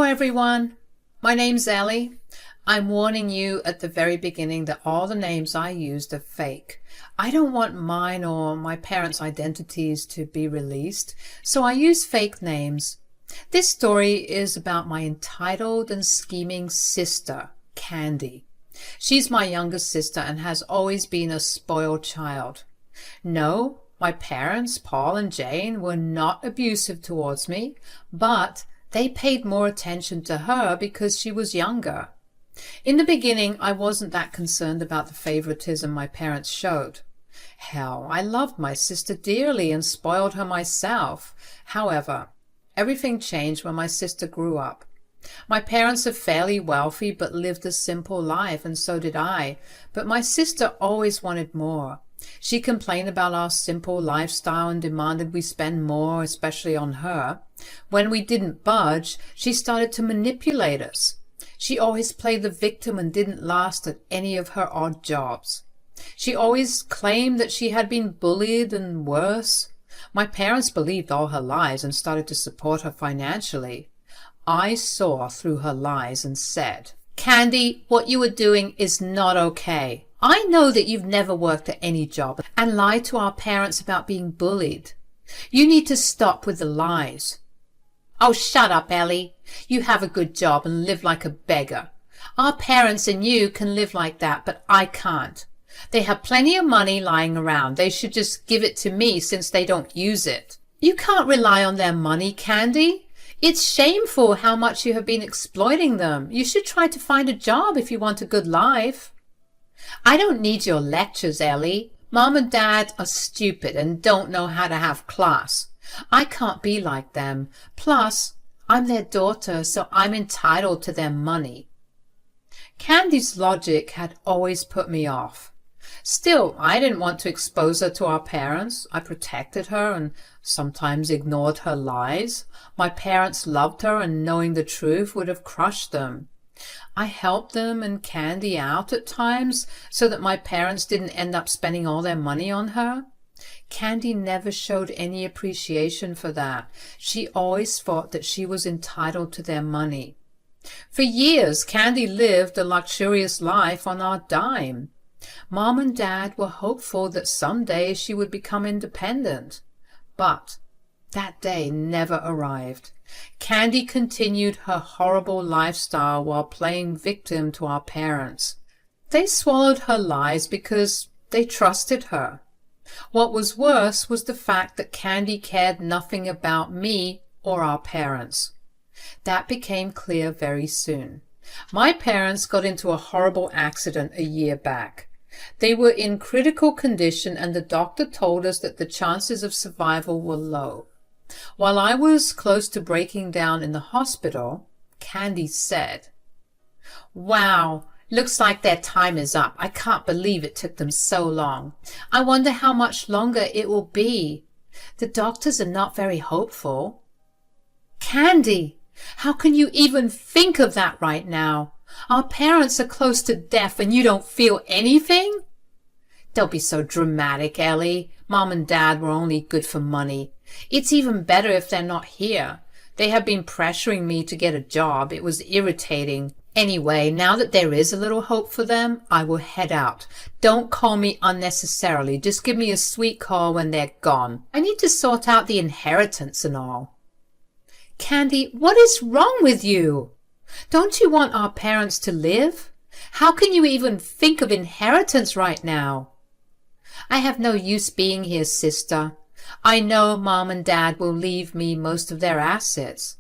everyone, my name's Ellie. I'm warning you at the very beginning that all the names I used are fake. I don't want mine or my parents' identities to be released, so I use fake names. This story is about my entitled and scheming sister, Candy. She's my younger sister and has always been a spoiled child. No, my parents, Paul and Jane, were not abusive towards me, but they paid more attention to her because she was younger. In the beginning, I wasn't that concerned about the favoritism my parents showed. Hell, I loved my sister dearly and spoiled her myself. However, everything changed when my sister grew up. My parents are fairly wealthy but lived a simple life, and so did I, but my sister always wanted more. She complained about our simple lifestyle and demanded we spend more, especially on her. When we didn't budge, she started to manipulate us. She always played the victim and didn't last at any of her odd jobs. She always claimed that she had been bullied and worse. My parents believed all her lies and started to support her financially. I saw through her lies and said, "Candy, what you are doing is not okay. I know that you've never worked at any job and lied to our parents about being bullied. You need to stop with the lies." "Oh, shut up, Ellie. You have a good job and live like a beggar. Our parents and you can live like that, but I can't. They have plenty of money lying around. They should just give it to me since they don't use it." "You can't rely on their money, Candy. It's shameful how much you have been exploiting them. You should try to find a job if you want a good life." "I don't need your lectures, Ellie. Mom and Dad are stupid and don't know how to have class. I can't be like them. Plus, I'm their daughter, so I'm entitled to their money." Candy's logic had always put me off. Still, I didn't want to expose her to our parents. I protected her and sometimes ignored her lies. My parents loved her, and knowing the truth would have crushed them. I helped them and Candy out at times so that my parents didn't end up spending all their money on her. Candy never showed any appreciation for that. She always thought that she was entitled to their money. For years, Candy lived a luxurious life on our dime. Mom and Dad were hopeful that someday she would become independent. But that day never arrived. Candy continued her horrible lifestyle while playing victim to our parents. They swallowed her lies because they trusted her. What was worse was the fact that Candy cared nothing about me or our parents. That became clear very soon. My parents got into a horrible accident a year back. They were in critical condition, and the doctor told us that the chances of survival were low. While I was close to breaking down in the hospital, Candy said, "Wow, looks like their time is up. I can't believe it took them so long. I wonder how much longer it will be. The doctors are not very hopeful." "Candy, how can you even think of that right now? Our parents are close to death and you don't feel anything?" "Don't be so dramatic, Ellie. Mom and Dad were only good for money. It's even better if they're not here. They have been pressuring me to get a job. It was irritating. Anyway, now that there is a little hope for them, I will head out. Don't call me unnecessarily. Just give me a sweet call when they're gone. I need to sort out the inheritance and all." "Candy, what is wrong with you? Don't you want our parents to live? How can you even think of inheritance right now?" "I have no use being here, sister. I know Mom and Dad will leave me most of their assets.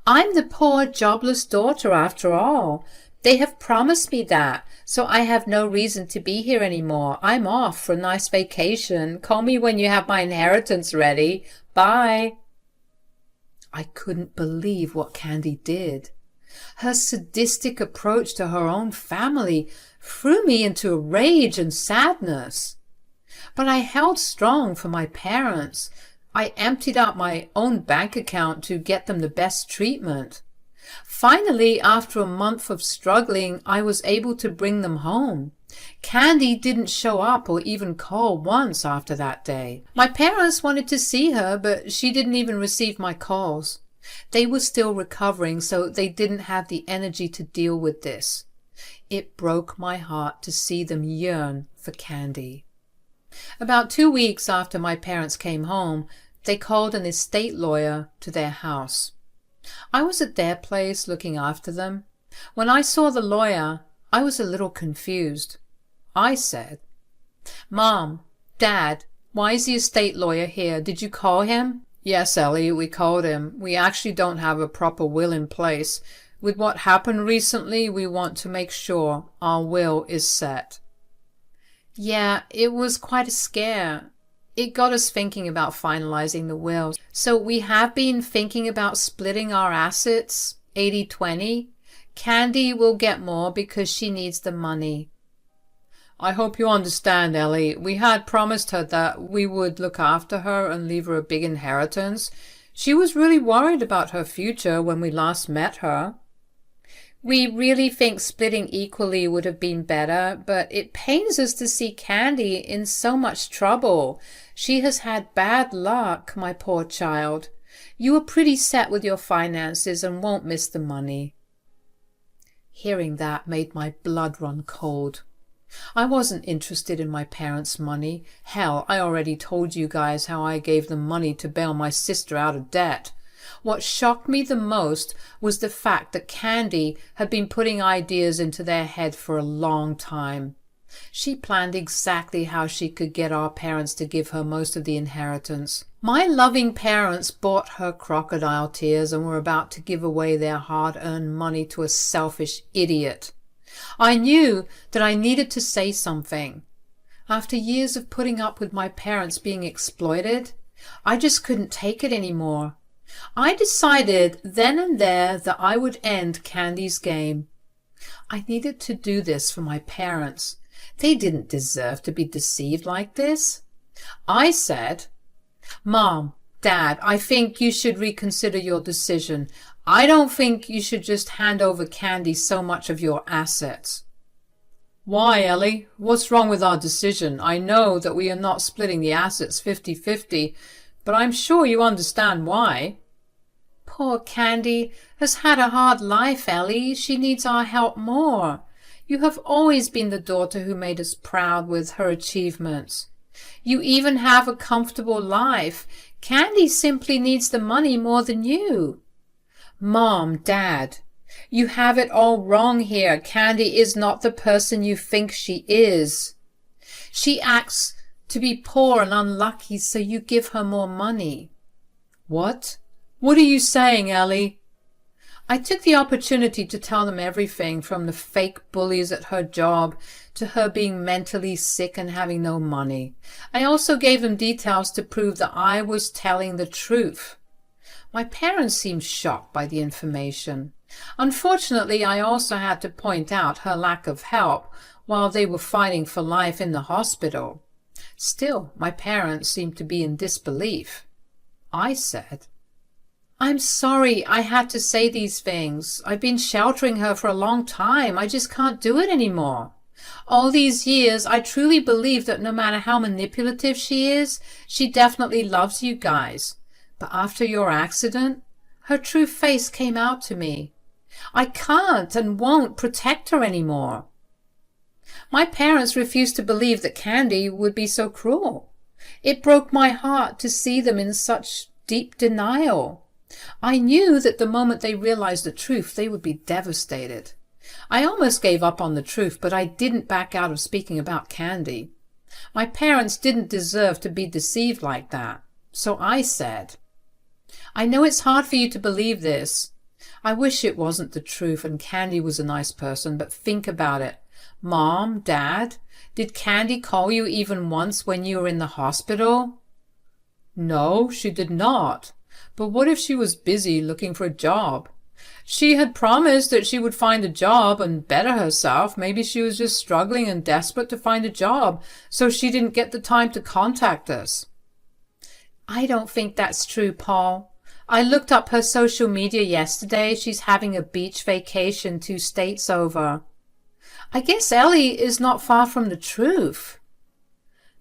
I'm the poor, jobless daughter after all. They have promised me that, so I have no reason to be here anymore. I'm off for a nice vacation. Call me when you have my inheritance ready. Bye." I couldn't believe what Candy did. Her sadistic approach to her own family threw me into a rage and sadness. But I held strong for my parents. I emptied out my own bank account to get them the best treatment. Finally, after a month of struggling, I was able to bring them home. Candy didn't show up or even call once after that day. My parents wanted to see her, but she didn't even receive my calls. They were still recovering, so they didn't have the energy to deal with this. It broke my heart to see them yearn for candy. About 2 weeks after my parents came home, they called an estate lawyer to their house. I was at their place looking after them. When I saw the lawyer, I was a little confused. I said, "Mom, Dad, why is the estate lawyer here? Did you call him?" "Yes, Ellie, we called him. We actually don't have a proper will in place. With what happened recently, we want to make sure our will is set." Yeah, it was quite a scare. It got us thinking about finalizing the will. So we have been thinking about splitting our assets, 80-20. Candy will get more because she needs the money. I hope you understand, Ellie. We had promised her that we would look after her and leave her a big inheritance. She was really worried about her future when we last met her. We really think splitting equally would have been better, but it pains us to see Candy in so much trouble. She has had bad luck, my poor child. You are pretty set with your finances and won't miss the money. Hearing that made my blood run cold. I wasn't interested in my parents' money. Hell, I already told you guys how I gave them money to bail my sister out of debt. What shocked me the most was the fact that Candy had been putting ideas into their head for a long time. She planned exactly how she could get our parents to give her most of the inheritance. My loving parents bought her crocodile tears and were about to give away their hard-earned money to a selfish idiot. I knew that I needed to say something. After years of putting up with my parents being exploited, I just couldn't take it anymore. I decided then and there that I would end Candy's game. I needed to do this for my parents. They didn't deserve to be deceived like this. I said, "Mom, Dad, I think you should reconsider your decision. I don't think you should just hand over Candy so much of your assets." "Why, Ellie? What's wrong with our decision? I know that we are not splitting the assets 50-50, but I'm sure you understand why." "Poor Candy has had a hard life, Ellie. She needs our help more. You have always been the daughter who made us proud with her achievements. You even have a comfortable life. Candy simply needs the money more than you." "Mom, Dad, you have it all wrong here. Candy is not the person you think she is. She acts to be poor and unlucky, so you give her more money." "What? What are you saying, Ellie?" I took the opportunity to tell them everything, from the fake bullies at her job to her being mentally sick and having no money. I also gave them details to prove that I was telling the truth. My parents seemed shocked by the information. Unfortunately, I also had to point out her lack of help while they were fighting for life in the hospital. Still, my parents seemed to be in disbelief. I said, "I'm sorry I had to say these things. I've been sheltering her for a long time. I just can't do it anymore. All these years, I truly believe that no matter how manipulative she is, she definitely loves you guys. But after your accident, her true face came out to me. I can't and won't protect her anymore." My parents refused to believe that Candy would be so cruel. It broke my heart to see them in such deep denial. I knew that the moment they realized the truth, they would be devastated. I almost gave up on the truth, but I didn't back out of speaking about Candy. My parents didn't deserve to be deceived like that. So I said, "I know it's hard for you to believe this. I wish it wasn't the truth and Candy was a nice person, but think about it. Mom, Dad, did Candy call you even once when you were in the hospital?" "No, she did not. But what if she was busy looking for a job? She had promised that she would find a job and better herself. Maybe she was just struggling and desperate to find a job, so she didn't get the time to contact us." "I don't think that's true, Paul. I looked up her social media yesterday. She's having a beach vacation 2 states over. I guess Ellie is not far from the truth."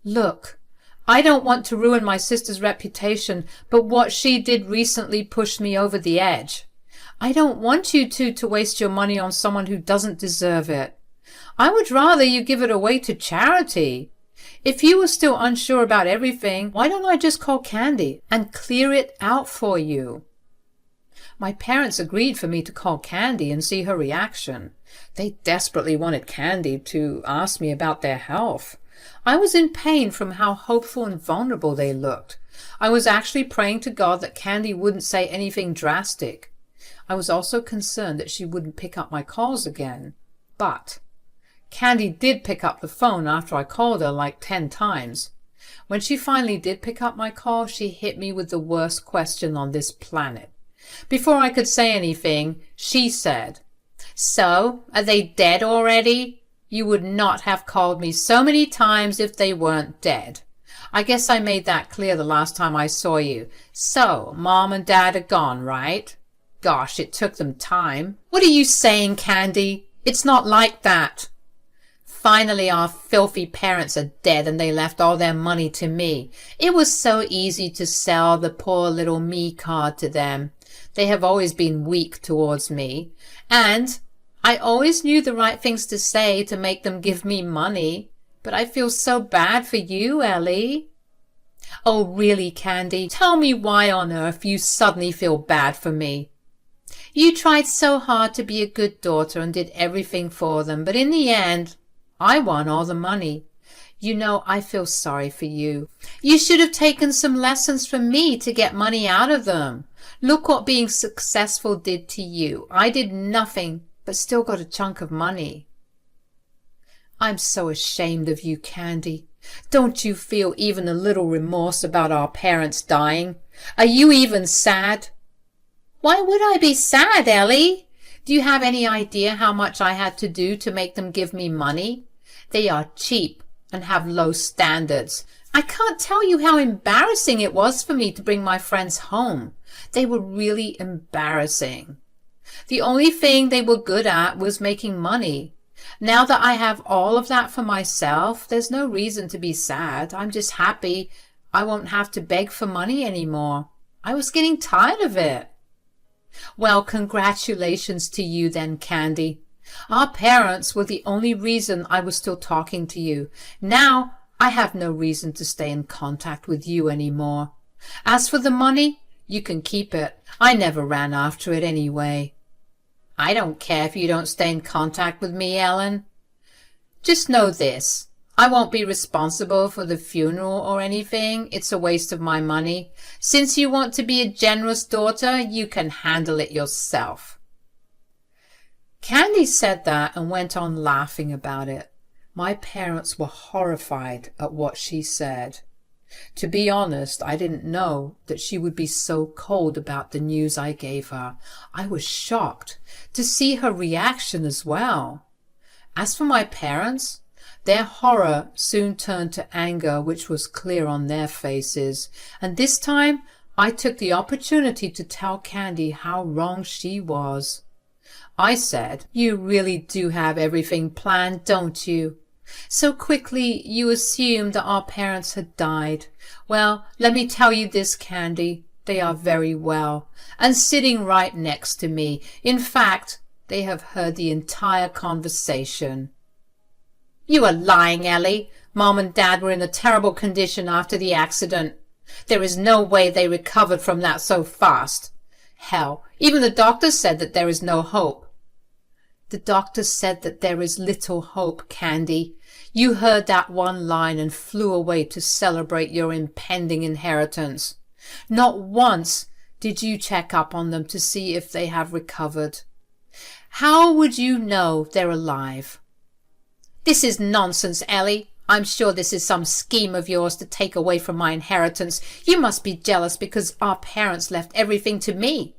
"Look, I don't want to ruin my sister's reputation, but what she did recently pushed me over the edge. I don't want you to waste your money on someone who doesn't deserve it. I would rather you give it away to charity. If you were still unsure about everything, why don't I just call Candy and clear it out for you? My parents agreed for me to call Candy and see her reaction. They desperately wanted Candy to ask me about their health. I was in pain from how hopeful and vulnerable they looked. I was actually praying to God that Candy wouldn't say anything drastic. I was also concerned that she wouldn't pick up my calls again. But Candy did pick up the phone after I called her like 10 times. When she finally did pick up my call, she hit me with the worst question on this planet. Before I could say anything, she said, "So, are they dead already? You would not have called me so many times if they weren't dead. I guess I made that clear the last time I saw you. So, Mom and Dad are gone, right? Gosh, it took them time. What are you saying, Candy? It's not like that. Finally, our filthy parents are dead and they left all their money to me. It was so easy to sell the poor little me card to them. They have always been weak towards me. And I always knew the right things to say to make them give me money. But I feel so bad for you, Ellie." "Oh, really, Candy? Tell me why on earth you suddenly feel bad for me." "You tried so hard to be a good daughter and did everything for them, but in the end, I won all the money. You know, I feel sorry for you. You should have taken some lessons from me to get money out of them. Look what being successful did to you. I did nothing, but still got a chunk of money." "I'm so ashamed of you, Candy. Don't you feel even a little remorse about our parents dying? Are you even sad?" "Why would I be sad, Ellie? Do you have any idea how much I had to do to make them give me money? They are cheap and have low standards. I can't tell you how embarrassing it was for me to bring my friends home. They were really embarrassing. The only thing they were good at was making money. Now that I have all of that for myself, there's no reason to be sad. I'm just happy I won't have to beg for money anymore. I was getting tired of it." "Well, congratulations to you then, Candy. Our parents were the only reason I was still talking to you. Now I have no reason to stay in contact with you anymore. As for the money, you can keep it. I never ran after it anyway." "I don't care if you don't stay in contact with me, Ellen. Just know this. I won't be responsible for the funeral or anything. It's a waste of my money. Since you want to be a generous daughter, you can handle it yourself." Candy said that and went on laughing about it. My parents were horrified at what she said. To be honest, I didn't know that she would be so cold about the news I gave her. I was shocked to see her reaction as well. As for my parents, their horror soon turned to anger, which was clear on their faces, and this time I took the opportunity to tell Candy how wrong she was. I said, "You really do have everything planned, don't you? So quickly you assumed that our parents had died. Well, let me tell you this, Candy. They are very well, and sitting right next to me. In fact, they have heard the entire conversation." "You are lying, Ellie. Mom and Dad were in a terrible condition after the accident. There is no way they recovered from that so fast. Hell, even the doctor said that there is no hope." "The doctor said that there is little hope, Candy. You heard that one line and flew away to celebrate your impending inheritance. Not once did you check up on them to see if they have recovered. How would you know they're alive?" "This is nonsense, Ellie. I'm sure this is some scheme of yours to take away from my inheritance. You must be jealous because our parents left everything to me."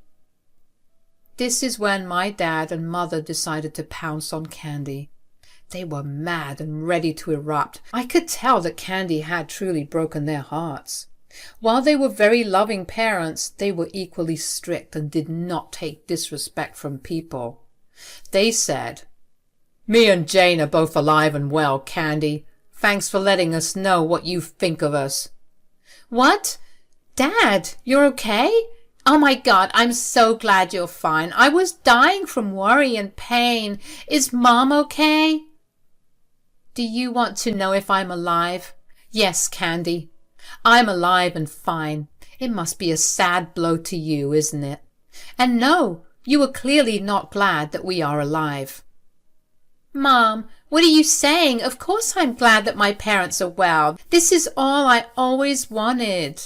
This is when my dad and mother decided to pounce on Candy. They were mad and ready to erupt. I could tell that Candy had truly broken their hearts. While they were very loving parents, they were equally strict and did not take disrespect from people. They said, "Me and Jane are both alive and well, Candy. Thanks for letting us know what you think of us. What? Dad, you're okay? Oh my God, I'm so glad you're fine. I was dying from worry and pain. Is Mom okay? Do you want to know if I'm alive? Yes, Candy. I'm alive and fine. It must be a sad blow to you, isn't it? And no, you are clearly not glad that we are alive. Mom, what are you saying? Of course I'm glad that my parents are well. This is all I always wanted.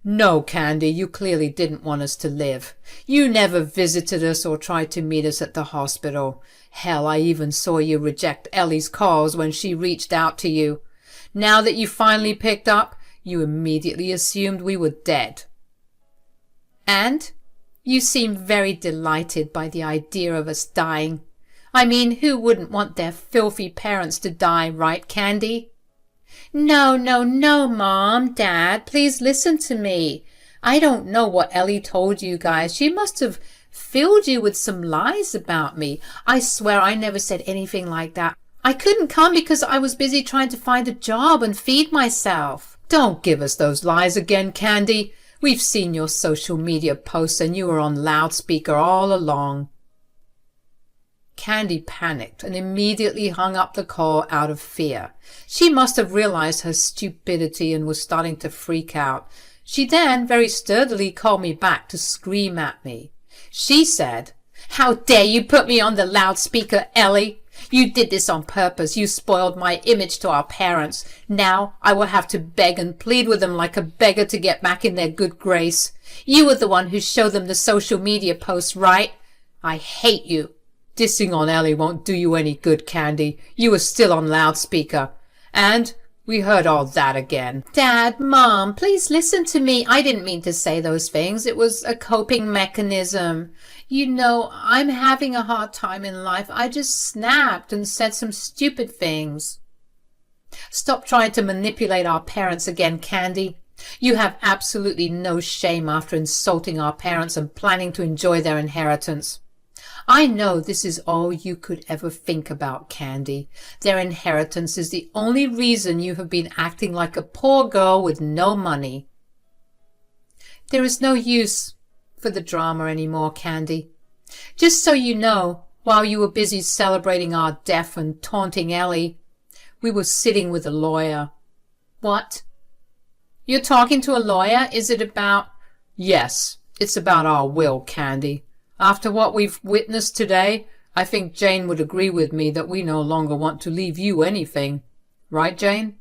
No, Candy, you clearly didn't want us to live. You never visited us or tried to meet us at the hospital. Hell, I even saw you reject Ellie's calls when she reached out to you. Now that you finally picked up, you immediately assumed we were dead. And you seem very delighted by the idea of us dying. I mean, who wouldn't want their filthy parents to die, right, Candy? No, no, no, Mom, Dad, please listen to me. I don't know what Ellie told you guys. She must have filled you with some lies about me. I swear I never said anything like that. I couldn't come because I was busy trying to find a job and feed myself. Don't give us those lies again, Candy. We've seen your social media posts and you were on loudspeaker all along. Candy panicked and immediately hung up the call out of fear. She must have realized her stupidity and was starting to freak out. She then very sturdily called me back to scream at me. She said, "How dare you put me on the loudspeaker, Ellie? You did this on purpose. You spoiled my image to our parents. Now I will have to beg and plead with them like a beggar to get back in their good grace. You were the one who showed them the social media posts, right? I hate you. Dissing on Ellie won't do you any good, Candy. You were still on loudspeaker. And we heard all that again." Dad, Mom, please listen to me. I didn't mean to say those things. It was a coping mechanism. You know, I'm having a hard time in life. I just snapped and said some stupid things. Stop trying to manipulate our parents again, Candy. You have absolutely no shame after insulting our parents and planning to enjoy their inheritance. I know this is all you could ever think about, Candy. Their inheritance is the only reason you have been acting like a poor girl with no money. There is no use for the drama anymore, Candy. Just so you know, while you were busy celebrating our death and taunting Ellie, we were sitting with a lawyer. What? You're talking to a lawyer? Is it about... Yes, it's about our will, Candy. After what we've witnessed today, I think Jane would agree with me that we no longer want to leave you anything. Right, Jane?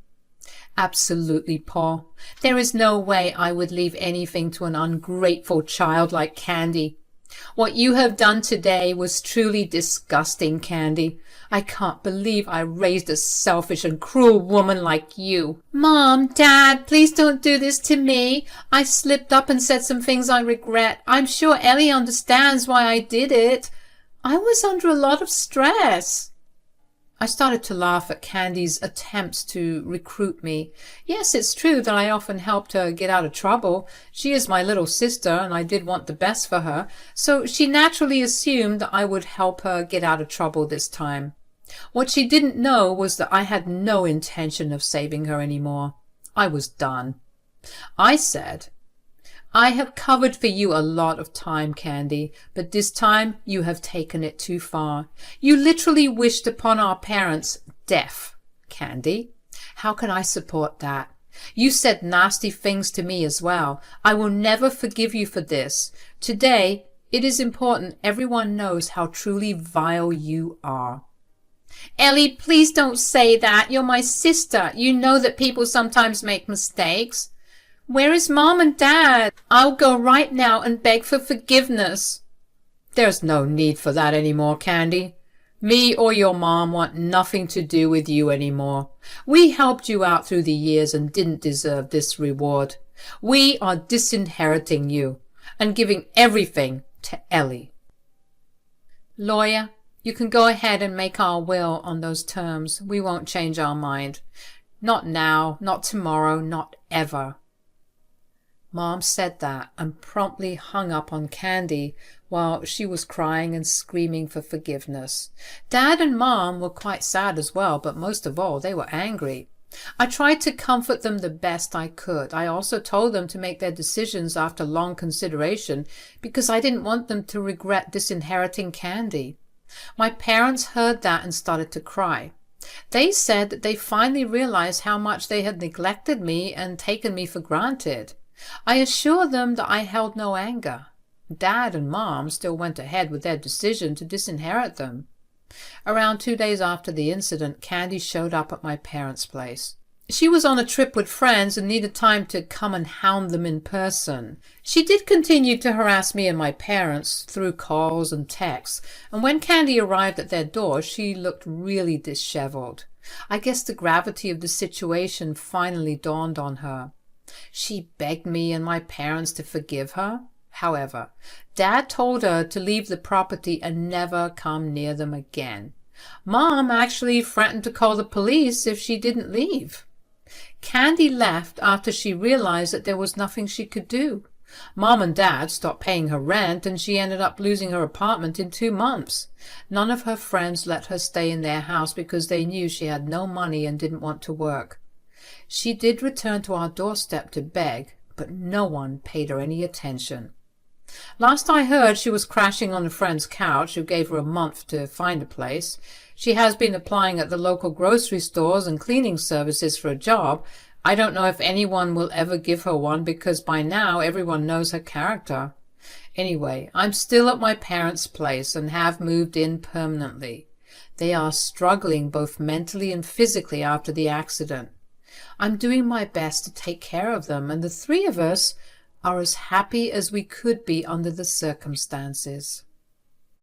Absolutely, Paul. There is no way I would leave anything to an ungrateful child like Candy. What you have done today was truly disgusting, Candy. I can't believe I raised a selfish and cruel woman like you. Mom, Dad, please don't do this to me. I slipped up and said some things I regret. I'm sure Ellie understands why I did it. I was under a lot of stress. I started to laugh at Candy's attempts to recruit me. Yes, it's true that I often helped her get out of trouble. She is my little sister, and I did want the best for her, so she naturally assumed that I would help her get out of trouble this time. What she didn't know was that I had no intention of saving her anymore. I was done. I said, "I have covered for you a lot of time, Candy, but this time you have taken it too far. You literally wished upon our parents' death, Candy. How can I support that? You said nasty things to me as well. I will never forgive you for this. Today, it is important everyone knows how truly vile you are." Ellie, please don't say that. You're my sister. You know that people sometimes make mistakes. Where is Mom and Dad? I'll go right now and beg for forgiveness. There's no need for that anymore, Candy. Me or your mom want nothing to do with you anymore. We helped you out through the years and didn't deserve this reward. We are disinheriting you and giving everything to Ellie. Lawyer, you can go ahead and make our will on those terms. We won't change our mind. Not now, not tomorrow, not ever. Mom said that and promptly hung up on Candy while she was crying and screaming for forgiveness. Dad and Mom were quite sad as well, but most of all they were angry. I tried to comfort them the best I could. I also told them to make their decisions after long consideration because I didn't want them to regret disinheriting Candy. My parents heard that and started to cry. They said that they finally realized how much they had neglected me and taken me for granted. I assured them that I held no anger. Dad and Mom still went ahead with their decision to disinherit them. Around 2 days after the incident, Candy showed up at my parents' place. She was on a trip with friends and needed time to come and hound them in person. She did continue to harass me and my parents through calls and texts, and when Candy arrived at their door, she looked really disheveled. I guess the gravity of the situation finally dawned on her. She begged me and my parents to forgive her. However, Dad told her to leave the property and never come near them again. Mom actually threatened to call the police if she didn't leave. Candy left after she realized that there was nothing she could do. Mom and Dad stopped paying her rent and she ended up losing her apartment in 2 months. None of her friends let her stay in their house because they knew she had no money and didn't want to work. She did return to our doorstep to beg, but no one paid her any attention. Last I heard, she was crashing on a friend's couch who gave her a month to find a place. She has been applying at the local grocery stores and cleaning services for a job. I don't know if anyone will ever give her one because by now everyone knows her character. Anyway, I'm still at my parents' place and have moved in permanently. They are struggling both mentally and physically after the accident. I'm doing my best to take care of them, and the 3 of us are as happy as we could be under the circumstances.